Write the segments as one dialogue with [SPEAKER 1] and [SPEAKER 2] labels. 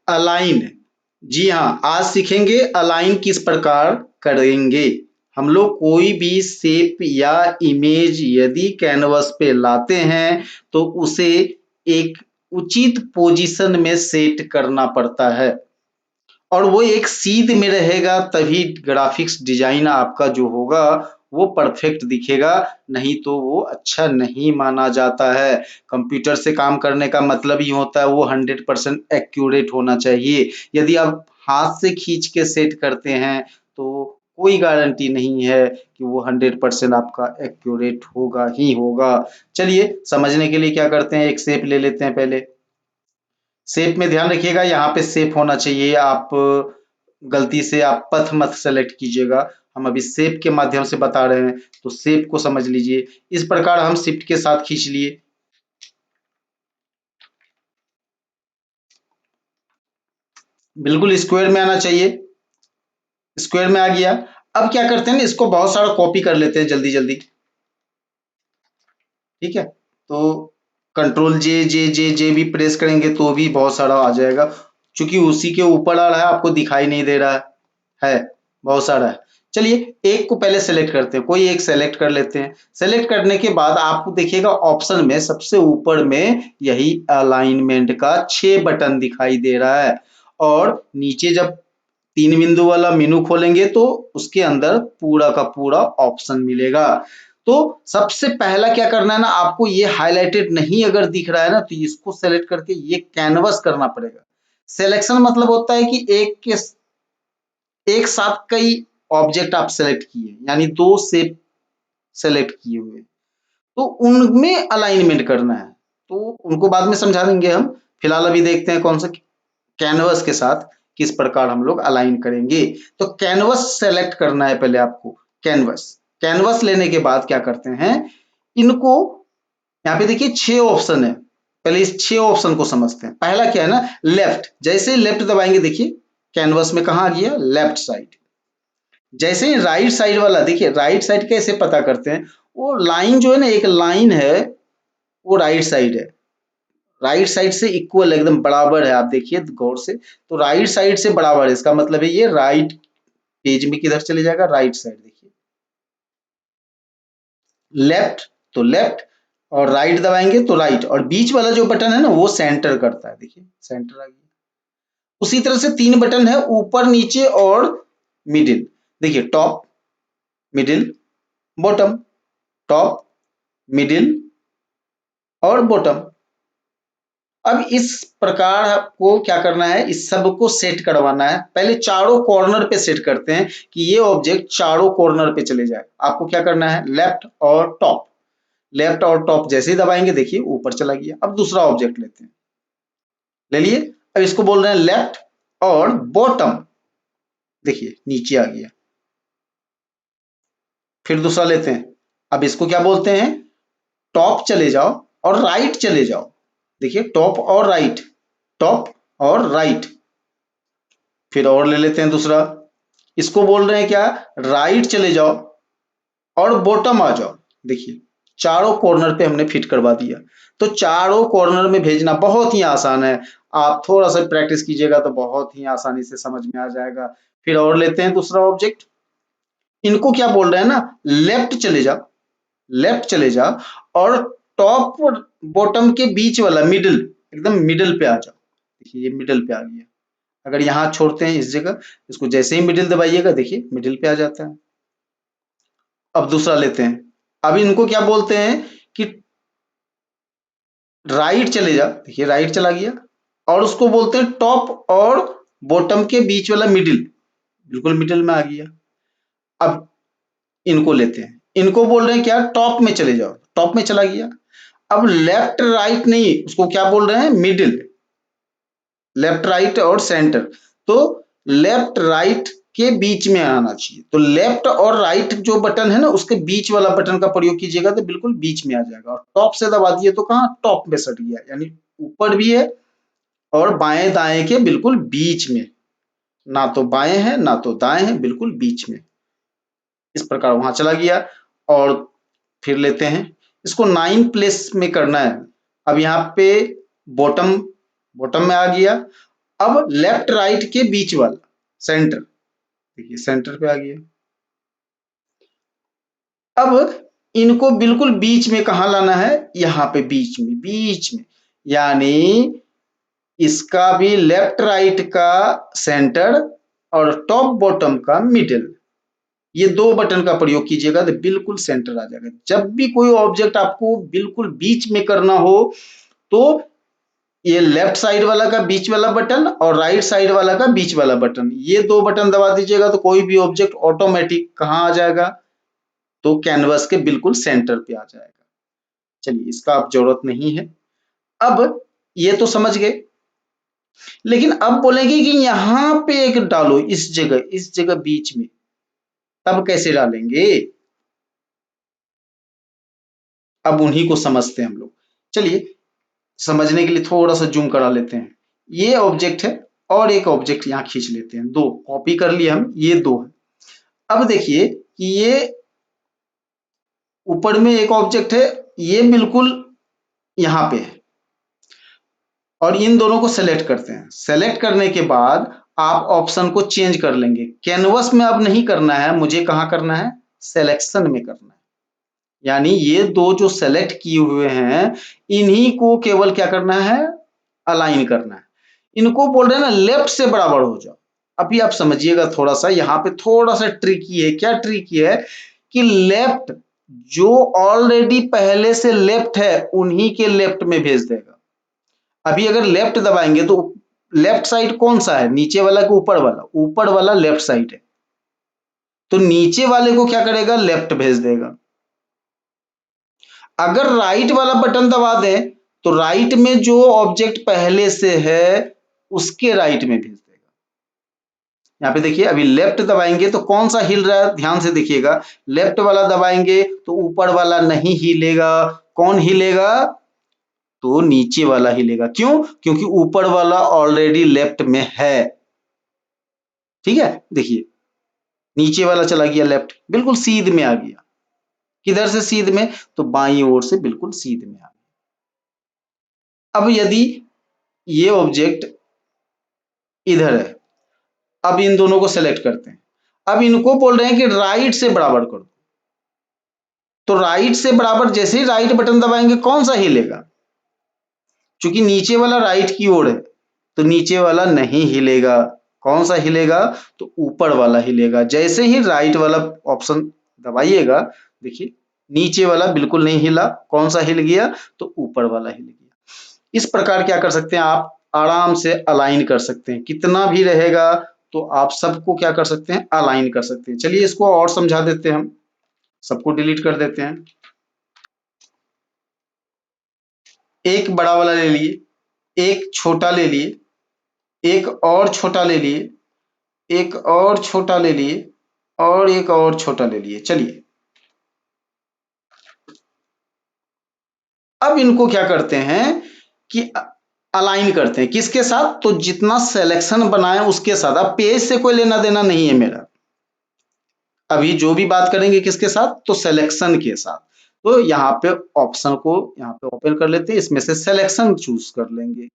[SPEAKER 1] Align. जी हाँ, आज सीखेंगे अलाइन किस प्रकार करेंगे। हम लोग कोई भी शेप या इमेज यदि कैनवस पे लाते हैं तो उसे एक उचित पोजीशन में सेट करना पड़ता है और वो एक सीध में रहेगा, तभी ग्राफिक्स डिजाइन आपका जो होगा वो परफेक्ट दिखेगा, नहीं तो वो अच्छा नहीं माना जाता है। कंप्यूटर से काम करने का मतलब ही होता है वो 100% एक्यूरेट होना चाहिए। यदि आप हाथ से खींच के सेट करते हैं तो कोई गारंटी नहीं है कि वो 100% आपका एक्यूरेट होगा ही होगा। चलिए समझने के लिए क्या करते हैं, एक शेप ले लेते हैं। पहले शेप में ध्यान रखिएगा, यहाँ पे शेप होना चाहिए। आप गलती से आप पथ मत सेलेक्ट कीजिएगा, हम अभी शेप के माध्यम से बता रहे हैं, तो शेप को समझ लीजिए। इस प्रकार हम शिफ्ट के साथ खींच लिए, बिल्कुल स्क्वायर में आना चाहिए, स्क्वायर में आ गया। अब क्या करते हैं ना, इसको बहुत सारा कॉपी कर लेते हैं जल्दी जल्दी। ठीक है, तो कंट्रोल जे जे जे जे भी प्रेस करेंगे तो भी बहुत सारा आ जाएगा, क्योंकि उसी के ऊपर आ रहा है, आपको दिखाई नहीं दे रहा है बहुत सारा है। चलिए एक को पहले सेलेक्ट करते हैं, कोई एक सेलेक्ट कर लेते हैं। सेलेक्ट करने के बाद आपको देखिएगा ऑप्शन में सबसे ऊपर में यही अलाइनमेंट का 6 बटन दिखाई दे रहा है, और नीचे जब 3 बिंदु वाला मेनू खोलेंगे तो उसके अंदर पूरा का पूरा ऑप्शन मिलेगा। तो सबसे पहला क्या करना है ना, आपको ये हाईलाइटेड नहीं अगर दिख रहा है ना तो इसको सेलेक्ट करके ये कैनवस करना पड़ेगा। सिलेक्शन मतलब होता है कि एक साथ कई ऑब्जेक्ट आप सेलेक्ट किए, यानी 2 शेप सेलेक्ट किए हुए, तो उनमें अलाइनमेंट करना है। तो उनको बाद में समझा देंगे हम, फिलहाल अभी देखते हैं कौन सा कैनवस के साथ किस प्रकार हम लोग अलाइन करेंगे। तो कैनवस सेलेक्ट करना है पहले आपको। कैनवस कैनवस लेने के बाद क्या करते हैं, इनको यहाँ पे देखिए 6 ऑप्शन है, पहले इस 6 ऑप्शन को समझते हैं। पहला क्या है ना, लेफ्ट। जैसे ही लेफ्ट दबाएंगे देखिए कैनवस में कहा आ गया, लेफ्ट साइड। जैसे ही राइट साइड वाला, देखिए राइट साइड कैसे पता करते हैं, वो लाइन जो है ना, एक लाइन है वो राइट साइड है, राइट साइड से इक्वल एकदम बराबर है। आप देखिए गौर से, तो राइट साइड से बराबर है, इसका मतलब है ये राइट पेज में किधर चले जाएगा, राइट साइड। देखिए लेफ्ट तो लेफ्ट, और राइट दबाएंगे तो राइट, और बीच वाला जो बटन है ना वो सेंटर करता है। देखिए सेंटर आ गया। उसी तरह से 3 बटन है, ऊपर नीचे और मिडिल। देखिए top, middle, bottom, top, middle और बॉटम। अब इस प्रकार आपको क्या करना है, इस सब को सेट करवाना है। पहले चारों कॉर्नर पे सेट करते हैं कि ये ऑब्जेक्ट चारों कॉर्नर पे चले जाए। आपको क्या करना है, लेफ्ट और टॉप, लेफ्ट और टॉप जैसे ही दबाएंगे देखिए ऊपर चला गया। अब दूसरा ऑब्जेक्ट लेते हैं, ले लिए। अब इसको बोल रहे हैं लेफ्ट और बॉटम, देखिए नीचे आ गया। फिर दूसरा लेते हैं, अब इसको क्या बोलते हैं, टॉप चले जाओ और राइट चले जाओ। देखिए टॉप और राइट, टॉप और राइट। फिर और ले लेते हैं दूसरा, इसको बोल रहे हैं क्या, राइट चले जाओ और बॉटम आ जाओ। देखिए चारों कॉर्नर पे हमने फिट करवा दिया। तो चारों कॉर्नर में भेजना बहुत ही आसान है, आप थोड़ा सा प्रैक्टिस कीजिएगा तो बहुत ही आसानी से समझ में आ जाएगा। फिर और लेते हैं दूसरा ऑब्जेक्ट, इनको क्या बोल रहे हैं ना, लेफ्ट चले जाओ, लेफ्ट चले जाओ और टॉप और बॉटम के बीच वाला मिडिल, एकदम मिडिल पे आ जाओ। देखिए ये मिडिल पे आ गया। अगर यहाँ छोड़ते हैं इस जगह, इसको जैसे ही मिडिल दबाइएगा देखिए मिडिल पे आ जाता है। अब दूसरा लेते हैं, अब इनको क्या बोलते हैं कि राइट चले जा, देखिए राइट चला गया। और उसको बोलते हैं टॉप और बॉटम के बीच वाला मिडिल, बिल्कुल मिडिल में आ गया। अब इनको लेते हैं, इनको बोल रहे हैं क्या, टॉप में चले जाओ, टॉप में चला गया। अब लेफ्ट राइट नहीं, उसको क्या बोल रहे हैं, मिडिल, लेफ्ट राइट और सेंटर। तो लेफ्ट राइट के बीच में आना चाहिए। तो लेफ्ट और राइट जो बटन है ना उसके बीच वाला बटन का प्रयोग कीजिएगा तो बिल्कुल बीच में आ जाएगा। और टॉप से दबा दिए तो कहाँ, टॉप में सट गया, यानी ऊपर भी है और बाएं दाएं के बिल्कुल बीच में, ना तो बाएं है ना तो दाएं है, बिल्कुल बीच में। इस प्रकार वहां चला गया। और फिर लेते हैं, इसको 9 प्लेस में करना है। अब यहाँ पे बॉटम, बॉटम में आ गया अब लेफ्ट राइट के बीच वाला सेंटर, देखिए सेंटर पे आ गया। अब इनको बिल्कुल बीच में कहा लाना है, यहाँ पे बीच में, बीच में, यानी इसका भी लेफ्ट राइट का सेंटर और टॉप बॉटम का मिडिल, ये दो बटन का प्रयोग कीजिएगा तो बिल्कुल सेंटर आ जाएगा। जब भी कोई ऑब्जेक्ट आपको बिल्कुल बीच में करना हो तो ये लेफ्ट साइड वाला का बीच वाला बटन और राइट साइड वाला का बीच वाला बटन, ये दो बटन दबा दीजिएगा तो कोई भी ऑब्जेक्ट ऑटोमेटिक कहाँ आ जाएगा, तो कैनवस के बिल्कुल सेंटर पे आ जाएगा। चलिए इसका अब जरूरत नहीं है। अब ये तो समझ गए, लेकिन अब बोलेंगे कि यहाँ पे एक डालो, इस जगह बीच में, तब कैसे डालेंगे, अब उन्हीं को समझते हैं हम लोग। चलिए समझने के लिए थोड़ा सा जूम करा लेते हैं। ये ऑब्जेक्ट है और एक ऑब्जेक्ट यहाँ खींच लेते हैं, दो कॉपी कर लिए हम, ये दो है। अब देखिए कि ये ऊपर में एक ऑब्जेक्ट है, ये बिल्कुल यहाँ पे है, और इन दोनों को सेलेक्ट करते हैं। सेलेक्ट करने के बाद आप ऑप्शन को चेंज कर लेंगे। कैनवस में अब नहीं करना है, मुझे कहाँ करना है, सिलेक्शन में करना है। यानी ये दो जो सेलेक्ट किए हुए हैं इन्हीं को केवल क्या करना है, अलाइन करना है। इनको बोल रहे हैं ना लेफ्ट से बराबर हो जाओ। अभी आप समझिएगा थोड़ा सा, यहाँ पे थोड़ा सा ट्रिकी है। क्या ट्रिकी है कि लेफ्ट जो ऑलरेडी पहले से लेफ्ट है उन्हीं के लेफ्ट में भेज देगा। अभी अगर लेफ्ट दबाएंगे तो लेफ्ट साइड कौन सा है, नीचे वाला कि ऊपर वाला, ऊपर वाला लेफ्ट साइड है, तो नीचे वाले को क्या करेगा, लेफ्ट भेज देगा। अगर राइट वाला बटन दबा दें तो राइट में जो ऑब्जेक्ट पहले से है उसके राइट में भेज देगा। यहाँ पे देखिए अभी लेफ्ट दबाएंगे तो कौन सा हिल रहा है, ध्यान से देखिएगा। लेफ्ट वाला दबाएंगे तो ऊपर वाला नहीं हिलेगा, कौन हिलेगा, तो नीचे वाला हिलेगा। क्यों, क्योंकि ऊपर वाला ऑलरेडी लेफ्ट में है। ठीक है, देखिए नीचे वाला चला गया लेफ्ट, बिल्कुल सीध में आ गया। किधर से सीध में, तो बाईं ओर से बिल्कुल सीध में आ गया। अब यदि ये ऑब्जेक्ट इधर है, अब इन दोनों को सेलेक्ट करते हैं। अब इनको बोल रहे हैं कि राइट से बराबर कर दो, तो राइट से बराबर जैसे ही राइट बटन दबाएंगे कौन सा हिलेगा, क्योंकि नीचे वाला राइट की ओर है तो नीचे वाला नहीं हिलेगा। कौन सा हिलेगा, तो ऊपर वाला हिलेगा। जैसे ही राइट वाला ऑप्शन दबाइएगा, देखिए नीचे वाला बिल्कुल नहीं हिला, कौन सा हिल गया, तो ऊपर वाला हिल गया। इस प्रकार क्या कर सकते हैं, आप आराम से अलाइन कर सकते हैं। कितना भी रहेगा तो आप सबको क्या कर सकते हैं, अलाइन कर सकते हैं। चलिए इसको और समझा देते हैं, हम सबको डिलीट कर देते हैं। एक बड़ा वाला ले लिए, एक छोटा ले लिए, एक और छोटा ले लिए, एक और छोटा ले लिए, और एक और छोटा ले लिए। चलिए अब इनको क्या करते हैं कि अलाइन करते हैं, किसके साथ, तो जितना सिलेक्शन बनाए उसके साथ। अब पेज से कोई लेना देना नहीं है मेरा, अभी जो भी बात करेंगे किसके साथ, तो सिलेक्शन के साथ। तो यहाँ पे ऑप्शन को यहाँ पे ओपन कर लेते हैं, इसमें से सिलेक्शन चूज कर लेंगे।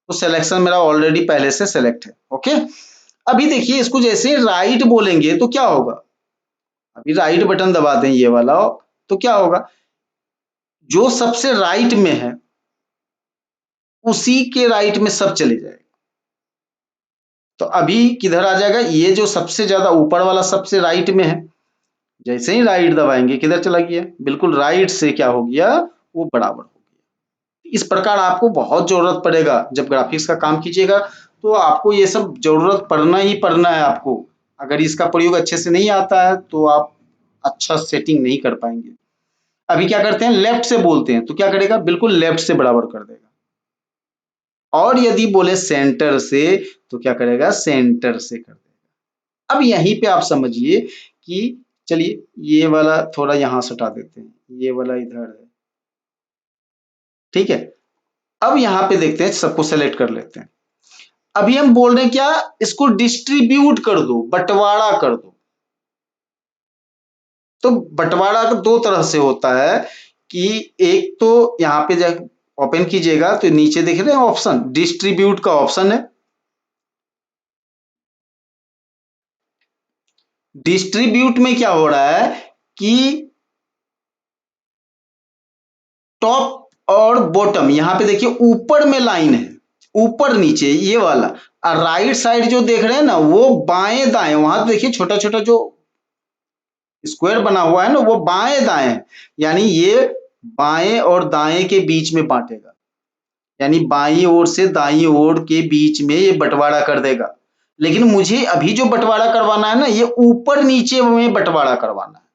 [SPEAKER 1] तो सिलेक्शन मेरा ऑलरेडी पहले से सिलेक्ट है। ओके, अभी देखिए इसको जैसे राइट बोलेंगे तो क्या होगा, अभी राइट बटन दबा दें ये वाला, तो क्या होगा, जो सबसे राइट में है उसी के राइट में सब चले जाएगा। तो अभी किधर आ जाएगा, ये जो सबसे ज्यादा ऊपर वाला सबसे राइट में है, जैसे ही राइट दबाएंगे किधर चला गया, बिल्कुल राइट से क्या हो गया, वो बराबर हो गया। इस प्रकार आपको बहुत जरूरत पड़ेगा जब ग्राफिक्स का काम कीजिएगा, तो आपको ये सब जरूरत पड़ना ही पड़ना है आपको। अगर इसका प्रयोग अच्छे से नहीं आता है तो आप अच्छा सेटिंग नहीं कर पाएंगे। अभी क्या करते हैं, लेफ्ट से बोलते हैं तो क्या करेगा, बिल्कुल लेफ्ट से बराबर कर देगा। और यदि बोले सेंटर से तो क्या करेगा, सेंटर से कर देगा। अब यहीं पे आप समझिए कि चलिए ये वाला थोड़ा यहां सटा देते हैं, ये वाला इधर है। ठीक है, अब यहाँ पे देखते हैं, सबको सेलेक्ट कर लेते हैं। अभी हम बोल रहे हैं क्या, इसको डिस्ट्रीब्यूट कर दो, बंटवारा कर दो। तो बंटवारा दो तरह से होता है कि एक तो यहाँ पे जब ओपन कीजिएगा तो नीचे देख रहे हैं ऑप्शन, डिस्ट्रीब्यूट का ऑप्शन है, डिस्ट्रीब्यूट में क्या हो रहा है कि टॉप और बॉटम, यहां पे देखिए ऊपर में लाइन है, ऊपर नीचे ये वाला, और राइट साइड जो देख रहे हैं ना वो बाएं दाएं, वहां देखिए छोटा छोटा जो स्क्वायर बना हुआ है ना वो बाएं दाएं है, यानी ये बाएं और दाएं के बीच में बांटेगा, यानी बाईं ओर से दाईं ओर के बीच में ये बंटवारा कर देगा। लेकिन मुझे अभी जो बंटवारा करवाना है ना ये ऊपर नीचे में बंटवारा करवाना है,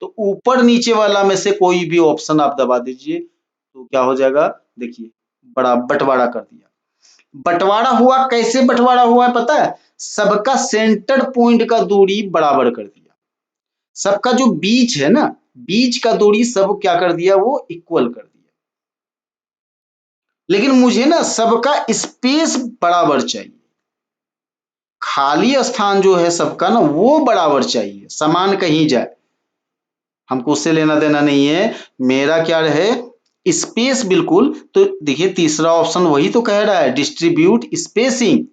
[SPEAKER 1] तो ऊपर नीचे वाला में से कोई भी ऑप्शन आप दबा दीजिए तो क्या हो जाएगा, देखिए बड़ा बंटवारा कर दिया। बंटवारा हुआ, कैसे बंटवारा हुआ है पता है, सबका सेंटर पॉइंट का दूरी बराबर कर दिया, सबका जो बीच है ना, बीच का दूरी सब क्या कर दिया, वो इक्वल कर दिया। लेकिन मुझे ना सबका स्पेस बराबर चाहिए, खाली स्थान जो है सबका ना वो बराबर चाहिए, समान कहीं जाए, हमको उससे लेना देना नहीं है, मेरा क्या रहे, स्पेस बिल्कुल। तो देखिए तीसरा ऑप्शन वही तो कह रहा है, डिस्ट्रीब्यूट स्पेसिंग,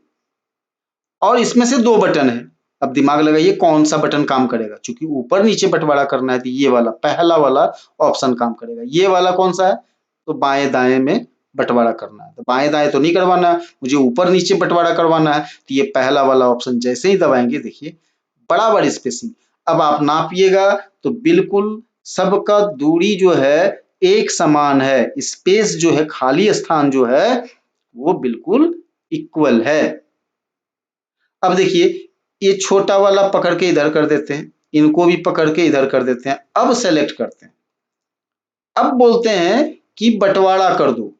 [SPEAKER 1] और इसमें से दो बटन है, अब दिमाग लगाइए कौन सा बटन काम करेगा, क्योंकि ऊपर नीचे बंटवारा करना है तो ये वाला पहला वाला ऑप्शन काम करेगा। ये वाला कौन सा है, तो बाएं दाएं में बंटवारा करना है, तो बाएं दाएं तो नहीं करवाना है, मुझे ऊपर नीचे बंटवारा करवाना है, तो ये पहला वाला ऑप्शन जैसे ही दबाएंगे देखिए बराबर स्पेसिंग। अब आप नापिएगा तो बिल्कुल सबका दूरी जो है एक समान है, स्पेस जो है खाली स्थान जो है वो बिल्कुल इक्वल है। अब देखिए ये छोटा वाला पकड़ के इधर कर देते हैं, इनको भी पकड़ के इधर कर देते हैं, अब सेलेक्ट करते हैं, अब बोलते हैं कि बंटवारा कर दो।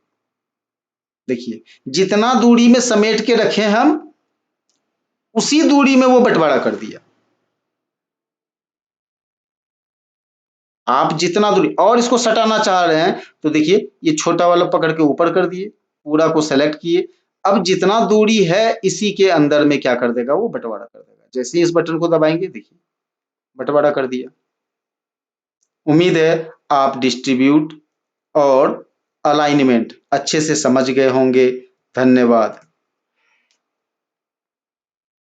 [SPEAKER 1] देखिए जितना दूरी में समेट के रखे हम उसी दूरी में वो बंटवारा कर दिया, आप जितना दूरी और इसको सटाना चाह रहे हैं तो देखिए ये छोटा वाला पकड़ के ऊपर कर दिए, पूरा को सेलेक्ट किए, अब जितना दूरी है इसी के अंदर में क्या कर देगा, वो बंटवारा कर देगा, जैसे ही इस बटन को दबाएंगे देखिए बंटवारा कर दिया। उम्मीद है आप डिस्ट्रीब्यूट और अलाइनमेंट अच्छे से समझ गए होंगे। धन्यवाद।